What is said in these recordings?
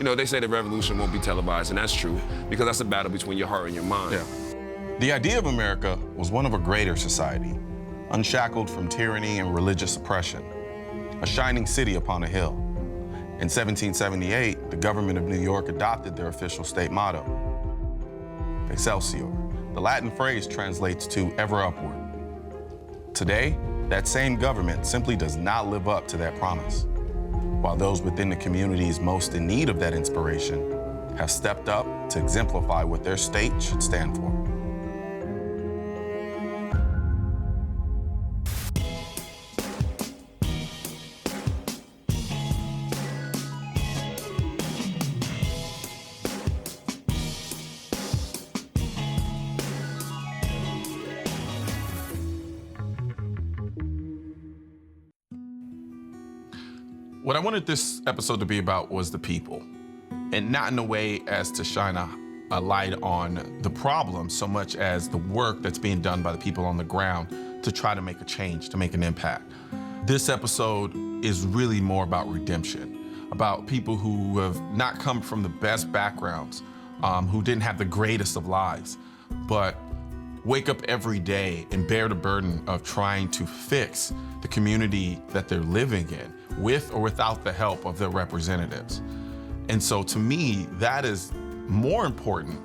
You know, they say the revolution won't be televised, and that's true, because that's a battle between your heart and your mind. Yeah. The idea of America was one of a greater society, unshackled from tyranny and religious oppression, a shining city upon a hill. In 1778, the government of New York adopted their official state motto, Excelsior. The Latin phrase translates to ever upward. Today, that same government simply does not live up to that promise, while those within the communities most in need of that inspiration have stepped up to exemplify what their state should stand for. What I wanted this episode to be about was the people, and not in a way as to shine a light on the problem so much as the work that's being done by the people on the ground to try to make a change, to make an impact. This episode is really more about redemption, about people who have not come from the best backgrounds, who didn't have the greatest of lives, but wake up every day and bear the burden of trying to fix the community that they're living in, with or without the help of their representatives. And so to me, that is more important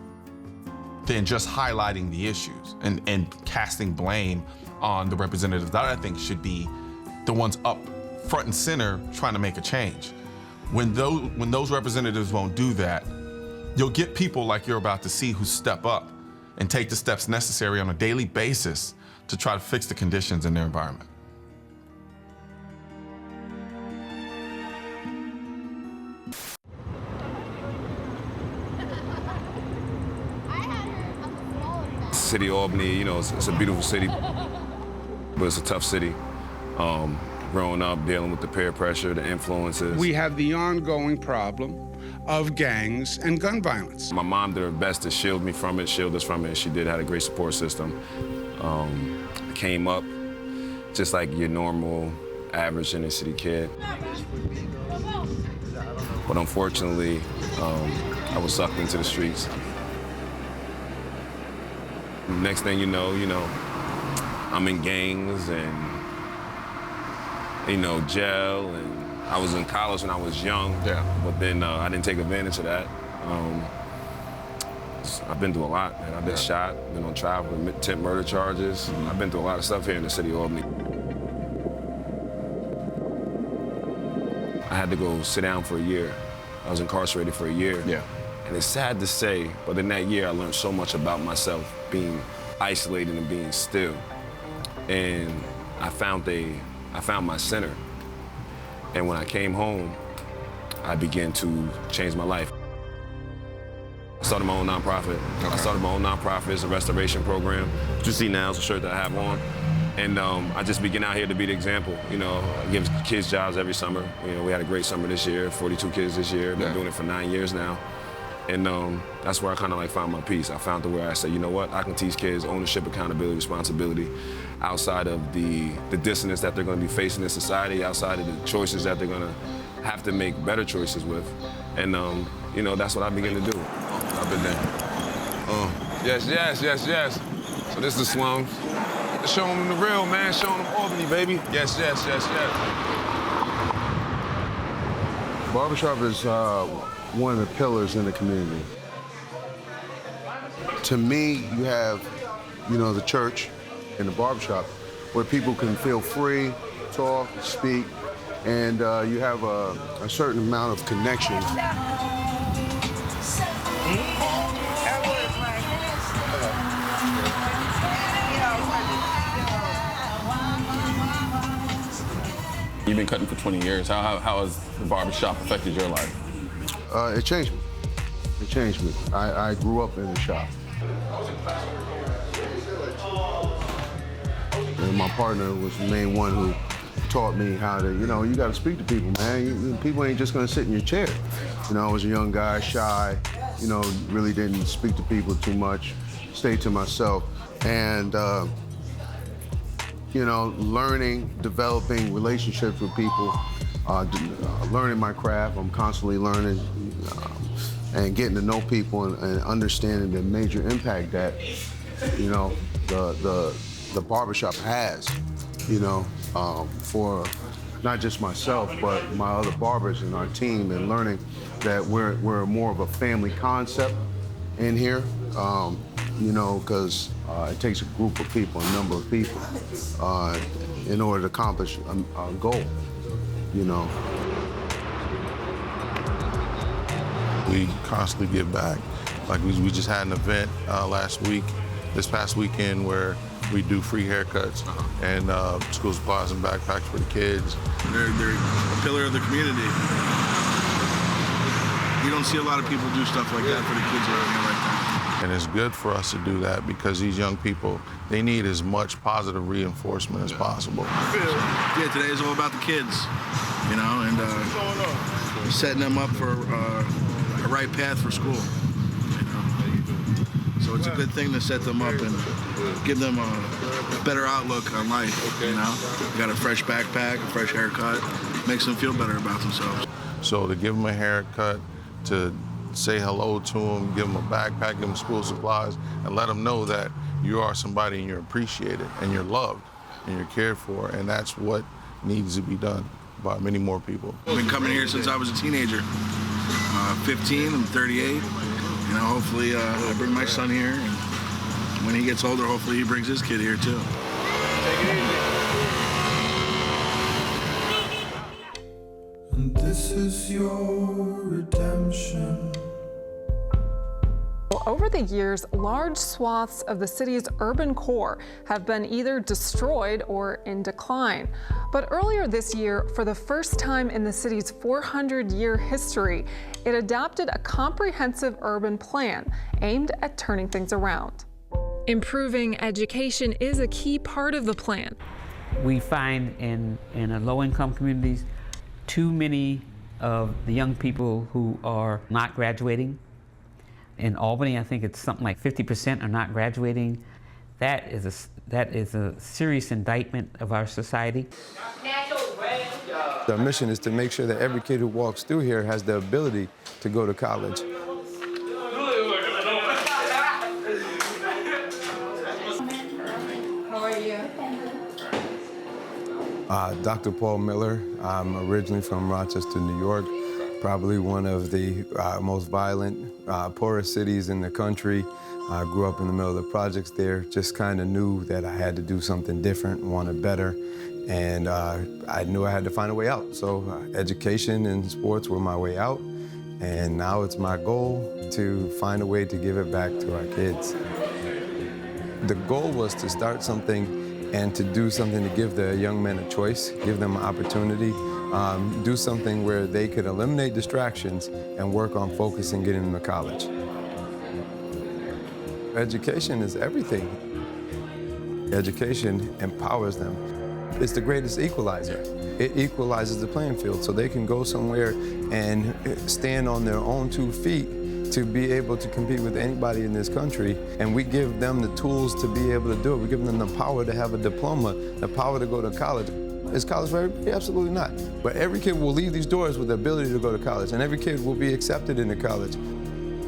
than just highlighting the issues and casting blame on the representatives that I think should be the ones up front and center trying to make a change. When those representatives won't do that, you'll get people like you're about to see who step up and take the steps necessary on a daily basis to try to fix the conditions in their environment. City of Albany, you know, it's a beautiful city, but it's a tough city. Growing up, dealing with the peer pressure, the influences. We have the ongoing problem of gangs and gun violence. My mom did her best to shield us from it. She had a great support system. I came up just like your normal, average inner city kid. But unfortunately, I was sucked into the streets. Next thing you know, I'm in gangs and, jail, and I was in college when I was young, but then I didn't take advantage of that. I've been through a lot, man. I've been shot, been on trial for attempt murder charges. I've been through a lot of stuff here in the city of Albany. I had to go sit down for a year. I was incarcerated for a year. Yeah. And it's sad to say, but in that year I learned so much about myself, being isolated and being still. And I found my center. And when I came home, I began to change my life. I started my own nonprofit. Okay. I started my own nonprofit. It's a restoration program. What you see now is a shirt that I have on. And I just began out here to be the example. I give kids jobs every summer. We had a great summer this year, 42 kids this year. Been doing it for 9 years now. And that's where I kind of found my peace. I found where I said, you know what, I can teach kids ownership, accountability, responsibility, outside of the dissonance that they're going to be facing in society, outside of the choices that they're going to have to make better choices with. And that's what I began to do. I've been there. Yes. So this is the slums. Showing them the real, man. Showing them Albany, baby. Yes. Barbershop is one of the pillars in the community. To me, you have, the church and the barbershop where people can feel free, talk, speak, and you have a certain amount of connection. You've been cutting for 20 years. How has the barbershop affected your life? It changed me. It changed me. I grew up in the shop. And my partner was the main one who taught me how to, you got to speak to people, man. People ain't just going to sit in your chair. I was a young guy, shy, really didn't speak to people too much, stayed to myself. And, learning, developing relationships with people learning my craft. I'm constantly learning and getting to know people and understanding the major impact that, you know, the barbershop has, you know, for not just myself, but my other barbers and our team, and learning that we're more of a family concept in here, you know, because it takes a group of people, a number of people, in order to accomplish a goal, you know. We constantly give back. Like we just had an event this past weekend, where we do free haircuts and school supplies and backpacks for the kids. They're a pillar of the community. You don't see a lot of people do stuff like that for the kids around here like that. And it's good for us to do that because these young people, they need as much positive reinforcement as possible. Yeah, today is all about the kids, you know, and setting them up for a right path for school. You know? So it's a good thing to set them up and give them a better outlook on life, you know. You got a fresh backpack, a fresh haircut, makes them feel better about themselves. So to give them a haircut, to say hello to them, give them a backpack, give them school supplies, and let them know that you are somebody and you're appreciated and you're loved and you're cared for, and that's what needs to be done by many more people. I've been coming here since I was a teenager. 15, I'm 38. You know, hopefully I bring my son here, and when he gets older, hopefully he brings his kid here too. Take it easy. And this is your redemption. Over the years, large swaths of the city's urban core have been either destroyed or in decline. But earlier this year, for the first time in the city's 400-year history, it adopted a comprehensive urban plan aimed at turning things around. Improving education is a key part of the plan. We find in low-income communities too many of the young people who are not graduating. In Albany, I think it's something like 50% are not graduating. That is a serious indictment of our society. Our mission is to make sure that every kid who walks through here has the ability to go to college. How are you? Dr. Paul Miller. I'm originally from Rochester, New York. Probably one of the most violent, poorest cities in the country. I grew up in the middle of the projects there, just kind of knew that I had to do something different, wanted better, and I knew I had to find a way out. So education and sports were my way out, and now it's my goal to find a way to give it back to our kids. The goal was to start something and to do something to give the young men a choice, give them an opportunity. Do something where they could eliminate distractions and work on focus and getting them to college. Education is everything. Education empowers them. It's the greatest equalizer. It equalizes the playing field so they can go somewhere and stand on their own 2 feet to be able to compete with anybody in this country. And we give them the tools to be able to do it. We give them the power to have a diploma, the power to go to college. Is college for everybody? Absolutely not. But every kid will leave these doors with the ability to go to college, and every kid will be accepted into college.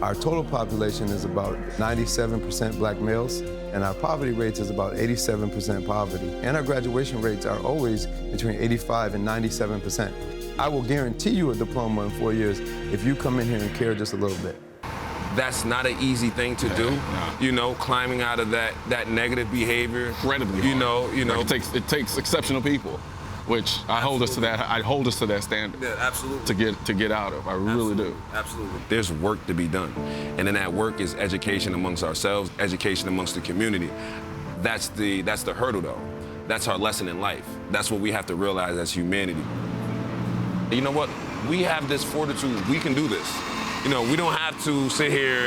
Our total population is about 97% black males, and our poverty rates is about 87% poverty. And our graduation rates are always between 85 and 97%. I will guarantee you a diploma in 4 years if you come in here and care just a little bit. That's not an easy thing to do, you know, climbing out of that negative behavior. Incredibly hard. You know. It takes exceptional people, which I hold us to that standard. Yeah, absolutely. To get out of. I really do. Absolutely. There's work to be done, and then that work is education amongst ourselves, education amongst the community. That's the hurdle, though. That's our lesson in life. That's what we have to realize as humanity. You know what? We have this fortitude. We can do this. You know, we don't have to sit here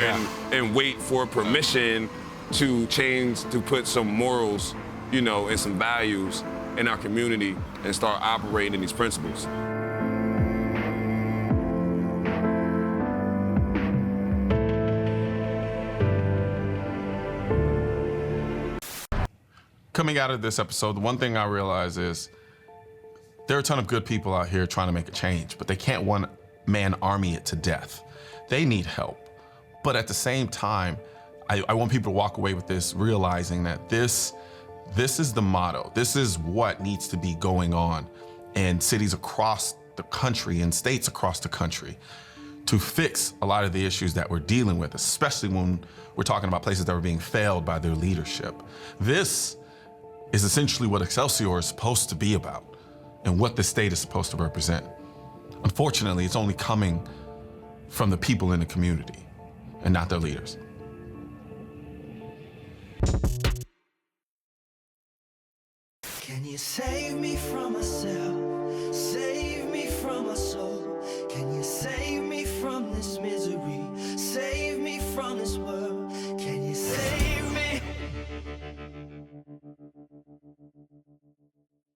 and wait for permission to change, to put some morals, you know, and some values in our community and start operating these principles. Coming out of this episode, the one thing I realize is There are a ton of good people out here trying to make a change, but they can't one-man army it to death. They need help. But at the same time, I want people to walk away with this, realizing that this is the motto. This is what needs to be going on in cities across the country and states across the country to fix a lot of the issues that we're dealing with, especially when we're talking about places that are being failed by their leadership. This is essentially what Excelsior is supposed to be about and what the state is supposed to represent. Unfortunately, it's only coming from the people in the community and not their leaders. Can you save me from myself? Save me from my soul. Can you save me from this misery? Save me from this world. Can you save me?